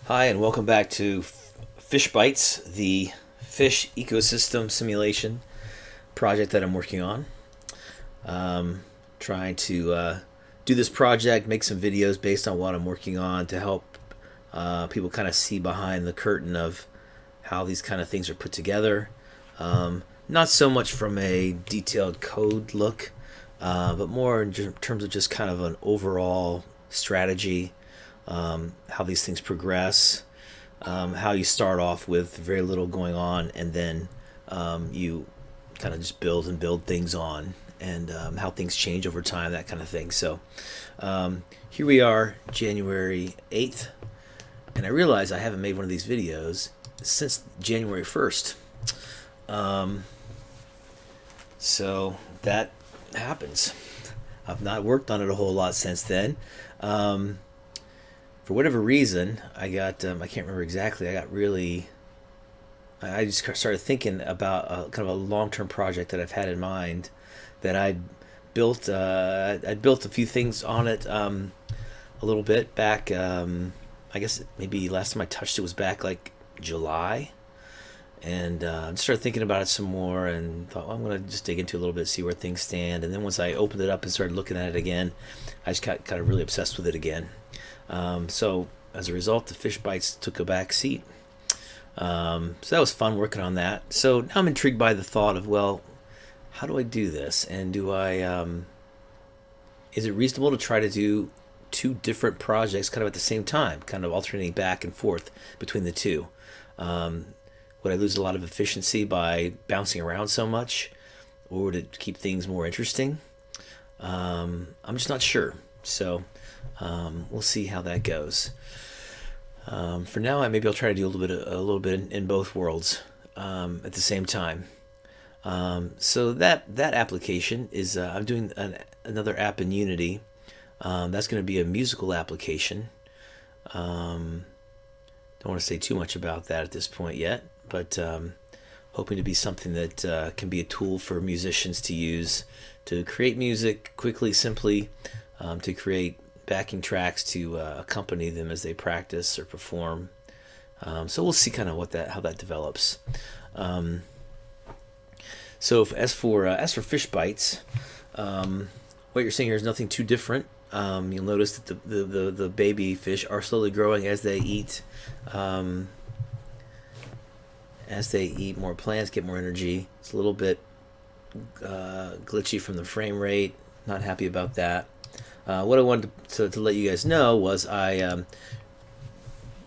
Hi, and welcome back to FishBites, the fish ecosystem simulation project that I'm working on. Trying to do this project, make some videos based on what I'm working on to help people kind of see behind the curtain of how these kind of things are put together. Not so much from a detailed code look, but more in terms of just kind of an overall strategy. How these things progress, how you start off with very little going on, and then you kind of just build and build things on, and how things change over time, that kind of thing. So here we are, January 8th, and I realize I haven't made one of these videos since January 1st. So that happens. I've not worked on it a whole lot since then. For whatever reason, I got, I can't remember exactly, I just started thinking about kind of a long-term project that I've had in mind that I'd built a few things on it a little bit back, I guess maybe last time I touched it was back like July. And started thinking about it some more and thought, well, I'm going to just dig into it a little bit, see where things stand. And then once I opened it up and started looking at it again, I just got kind of really obsessed with it again. So as a result, the FishBites took a back seat. So that was fun working on that. So now I'm intrigued by the thought of, well, how do I do this? And is it reasonable to try to do two different projects kind of at the same time, kind of alternating back and forth between the two? Would I lose a lot of efficiency by bouncing around so much, or would it keep things more interesting? I'm just not sure. So we'll see how that goes. For now, maybe I'll try to do a little bit in both worlds at the same time. So that application is I'm doing another app in Unity. That's going to be a musical application. Don't want to say too much about that at this point yet, but hoping to be something that can be a tool for musicians to use to create music quickly, simply, to create backing tracks to accompany them as they practice or perform. So we'll see kind of how that develops. So as for FishBites, what you're seeing here is nothing too different. You'll notice that the baby fish are slowly growing as they eat. As they eat more plants, get more energy. It's a little bit glitchy from the frame rate. Not happy about that. What I wanted to let you guys know was I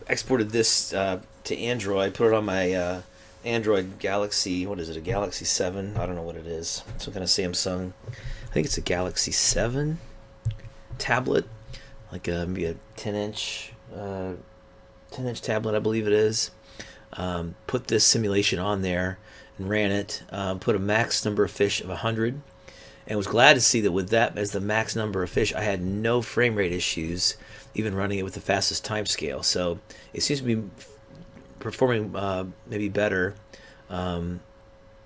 exported this to Android, put it on my Android Galaxy, what is it, a Galaxy 7? I don't know what it is. Some kind of Samsung. I think it's a Galaxy 7 tablet, like maybe a 10-inch tablet, I believe it is. Put this simulation on there and ran it. Put a max number of fish of 100, and was glad to see that with that as the max number of fish, I had no frame rate issues, even running it with the fastest time scale. So it seems to be performing maybe better than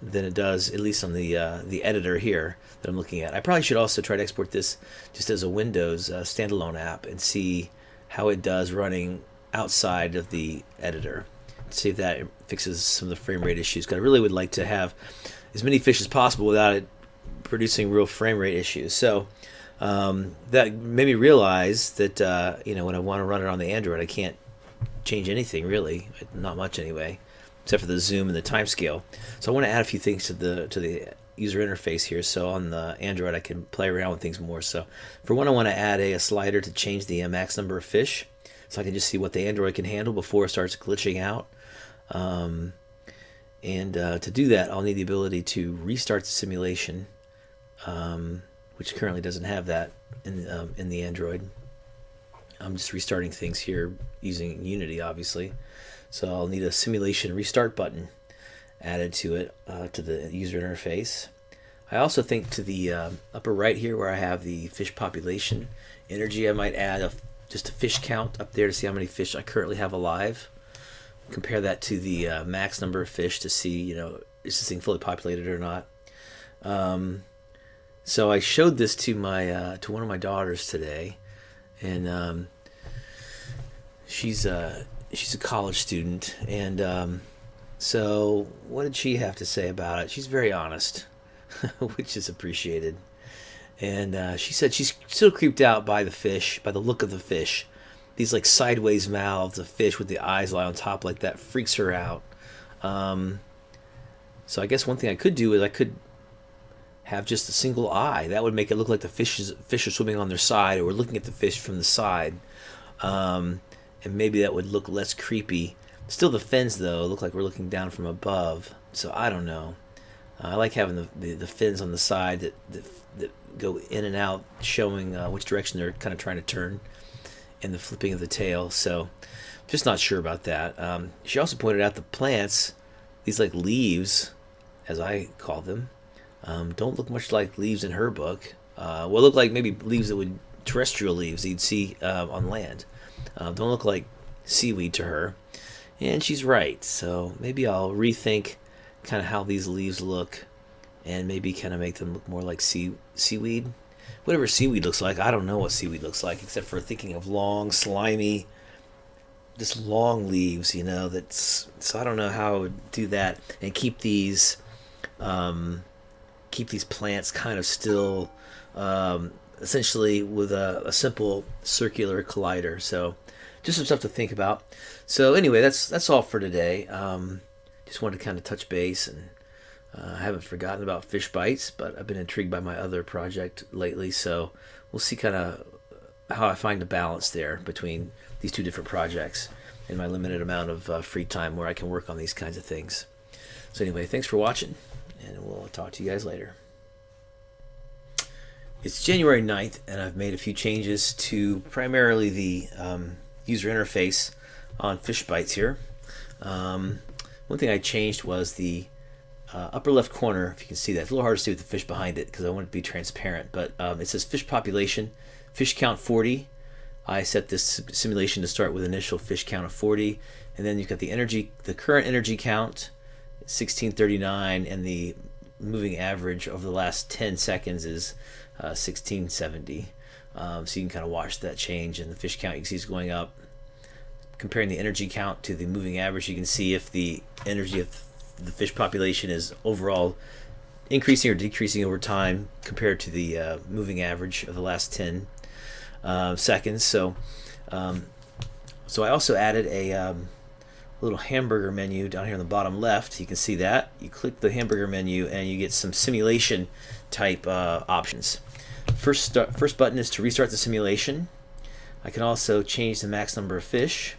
it does, at least on the editor here that I'm looking at. I probably should also try to export this just as a Windows standalone app and see how it does running outside of the editor. See if that fixes some of the frame rate issues, because I really would like to have as many fish as possible without it producing real frame rate issues. So that made me realize that when I want to run it on the Android, I can't change anything really, not much anyway, except for the zoom and the time scale. So I want to add a few things to the user interface here, so on the Android I can play around with things more. So for one, I want to add a slider to change the max number of fish, so I can just see what the Android can handle before it starts glitching out. To do that, I'll need the ability to restart the simulation, which currently doesn't have that in the Android. I'm just restarting things here using Unity, obviously. So I'll need a simulation restart button added to it, to the user interface. I also think to the upper right here, where I have the fish population energy, I might add just a fish count up there to see how many fish I currently have alive. Compare that to the max number of fish to see, is this thing fully populated or not. So I showed this to one of my daughters today, and she's she's a college student, and so what did she have to say about it? She's very honest, which is appreciated. And she said she's still creeped out by the fish, by the look of the fish. These like sideways mouths of fish with the eyes lie on top like that freaks her out. Um, so I guess one thing I could do is I could have just a single eye. That would make it look like the fish are swimming on their side, or we're looking at the fish from the side. Um, and maybe that would look less creepy. Still, the fins though look like we're looking down from above. So I don't know. I like having the fins on the side that go in and out, showing which direction they're kind of trying to turn, and the flipping of the tail. So just not sure about that. She also pointed out the plants, these like leaves, as I call them, don't look much like leaves in her book. Well, look like maybe leaves that would terrestrial leaves that you'd see on land. Don't look like seaweed to her, and she's right. So maybe I'll rethink kind of how these leaves look, and maybe kind of make them look more like seaweed. Whatever seaweed looks like, I don't know what seaweed looks like, except for thinking of long, slimy, just long leaves. That's so I don't know how I would do that and keep these plants kind of still, essentially with a simple circular collider. So just some stuff to think about. So anyway, that's all for today. Just wanted to kind of touch base, and I haven't forgotten about Fish Bites, but I've been intrigued by my other project lately. So we'll see kind of how I find the balance there between these two different projects in my limited amount of free time where I can work on these kinds of things. So anyway, thanks for watching, and we'll talk to you guys later. It's January 9th, and I've made a few changes to primarily the user interface on FishBites here. One thing I changed was the upper left corner. If you can see that, it's a little hard to see with the fish behind it because I want it to be transparent, but it says fish population, fish count 40. I set this simulation to start with initial fish count of 40, and then you've got the current energy count, 1639, and the moving average over the last 10 seconds is 1670. So you can kind of watch that change, and the fish count you can see is going up. Comparing the energy count to the moving average, you can see if the energy of the fish population is overall increasing or decreasing over time compared to the moving average of the last 10 seconds. So I also added a little hamburger menu down here on the bottom left. You can see that. You click the hamburger menu and you get some simulation type options. First button is to restart the simulation. I can also change the max number of fish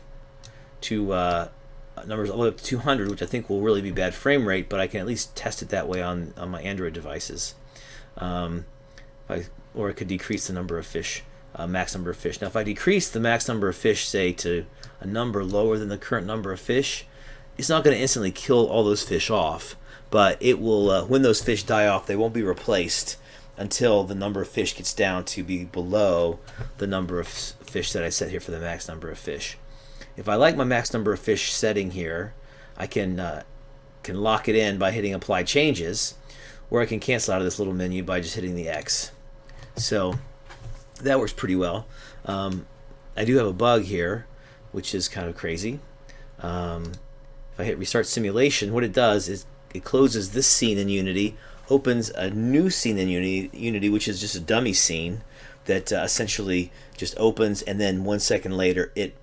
to numbers all the way up to 200, which I think will really be bad frame rate, but I can at least test it that way on my Android devices. Or I could decrease the number of fish, max number of fish. Now, if I decrease the max number of fish, say, to a number lower than the current number of fish, it's not going to instantly kill all those fish off, but it will, when those fish die off, they won't be replaced until the number of fish gets down to be below the number of fish that I set here for the max number of fish. If I like my max number of fish setting here, I can lock it in by hitting apply changes, or I can cancel out of this little menu by just hitting the X. So that works pretty well. I do have a bug here, which is kind of crazy. If I hit restart simulation, what it does is it closes this scene in Unity, opens a new scene in Unity, which is just a dummy scene that essentially just opens, and then 1 second later it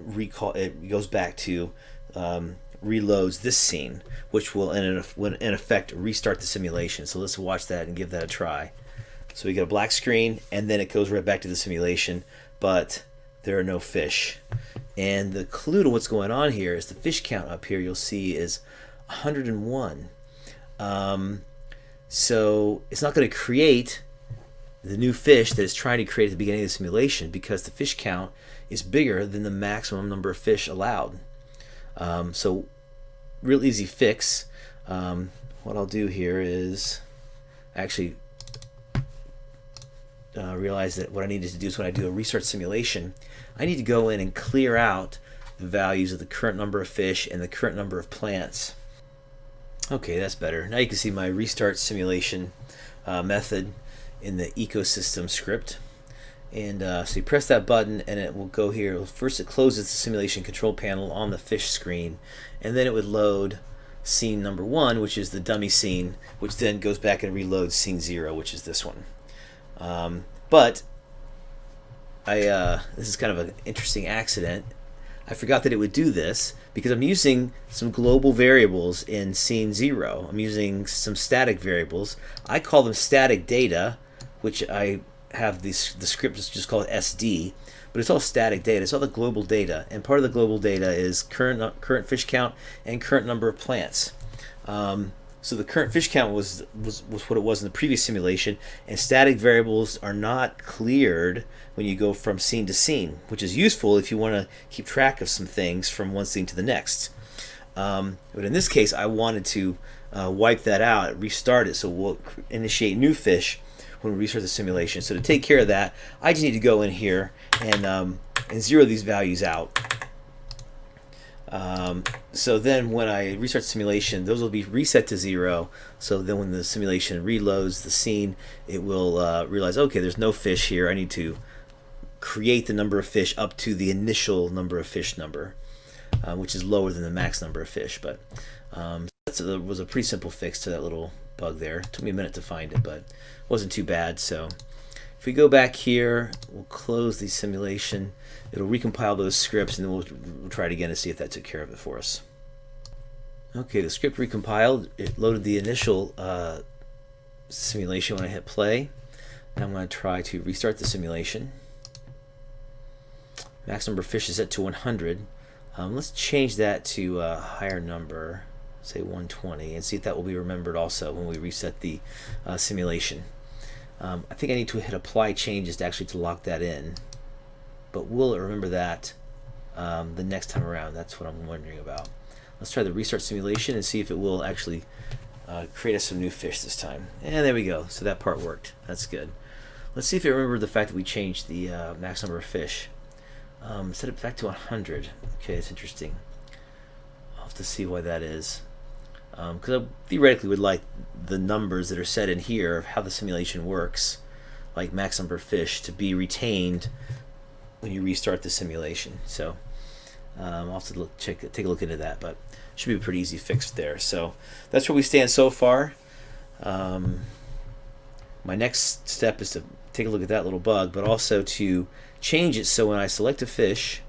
goes back to reloads this scene, which will in effect restart the simulation. So let's watch that and give that a try. So we get a black screen, and then it goes right back to the simulation, but there are no fish. And the clue to what's going on here is the fish count up here you'll see is 101. So it's not going to create the new fish that it's trying to create at the beginning of the simulation because the fish count is bigger than the maximum number of fish allowed. So real easy fix. What I'll do here is actually realize that what I needed to do is when I do a restart simulation, I need to go in and clear out the values of the current number of fish and the current number of plants. Okay, that's better. Now you can see my restart simulation method in the ecosystem script, And so you press that button and it will go here. First it closes the simulation control panel on the fish screen, and then it would load scene number 1, which is the dummy scene, which then goes back and reloads scene 0, which is this one. But this is kind of an interesting accident. I forgot that it would do this because I'm using some global variables in scene 0. I'm using some static variables. I call them static data, which I have the script is just called SD, but it's all static data. It's all the global data, and part of the global data is current fish count and current number of plants. So the current fish count was what it was in the previous simulation, and static variables are not cleared when you go from scene to scene, which is useful if you want to keep track of some things from one scene to the next. But in this case, I wanted to wipe that out, restart it, so we'll initiate new fish when we restart the simulation. So to take care of that, I just need to go in here and zero these values out. So then when I restart the simulation, those will be reset to 0. So then when the simulation reloads the scene, it will realize, okay, there's no fish here. I need to create the number of fish up to the initial number of fish number, which is lower than the max number of fish. But that was a pretty simple fix to that little bug there. It took me a minute to find it, but it wasn't too bad. So if we go back here, we'll close the simulation. It'll recompile those scripts, and then we'll try it again to see if that took care of it for us. Okay, the script recompiled. It loaded the initial simulation when I hit play. Now I'm going to try to restart the simulation. Max number of fish is set to 100. Let's change that to a higher number, say 120, and see if that will be remembered also when we reset the simulation. I think I need to hit apply changes to lock that in, but will it remember that the next time around? That's what I'm wondering about. Let's try the restart simulation and see if it will actually create us some new fish this time. And there we go. So that part worked. That's good. Let's see if it remembered the fact that we changed the max number of fish. Set it back to 100. Okay, it's interesting. I'll have to see why that is. Because I theoretically would like the numbers that are set in here of how the simulation works, like max number of fish, to be retained when you restart the simulation. So I'll have to take a look into that, but it should be a pretty easy fix there. So that's where we stand so far. My next step is to take a look at that little bug, but also to change it so when I select a fish,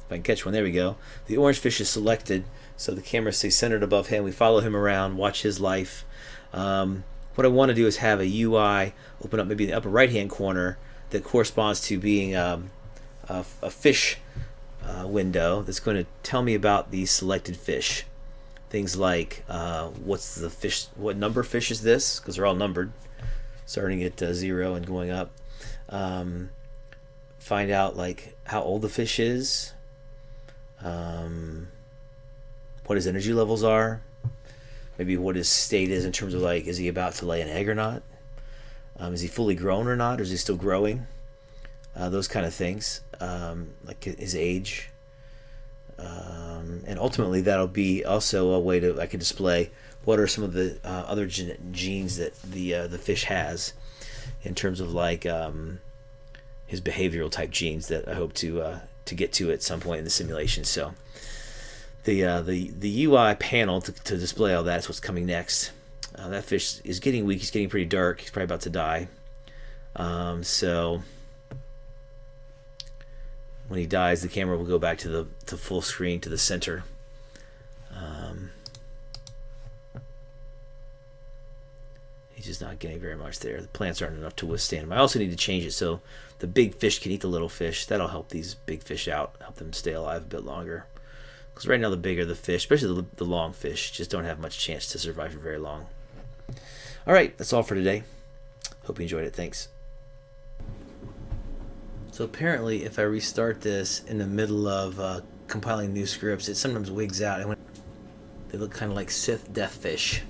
if I can catch one, there we go, the orange fish is selected, so the camera stays centered above him. We follow him around, watch his life. What I want to do is have a UI open up maybe in the upper right hand corner that corresponds to being a fish window that's going to tell me about the selected fish. Things like what's the fish, what number of fish is this, because they're all numbered, starting at 0 and going up. Find out like how old the fish is, what his energy levels are, maybe what his state is in terms of like, is he about to lay an egg or not, is he fully grown or not, or is he still growing, those kind of things, like his age, and ultimately that'll be also a way to, I can display what are some of the other genes that the fish has in terms of like his behavioral type genes that I hope to get to at some point in the simulation. So the UI panel to display all that is what's coming next. That fish is getting weak. He's getting pretty dark. He's probably about to die. So when he dies, the camera will go back to full screen to the center. He's just not getting very much there. The plants aren't enough to withstand him. I also need to change it so the big fish can eat the little fish. That'll help these big fish out, help them stay alive a bit longer. Because right now the bigger the fish, especially the long fish, just don't have much chance to survive for very long. All right, that's all for today. Hope you enjoyed it. Thanks. So apparently if I restart this in the middle of compiling new scripts, it sometimes wigs out. And they look kind of like Sith death fish.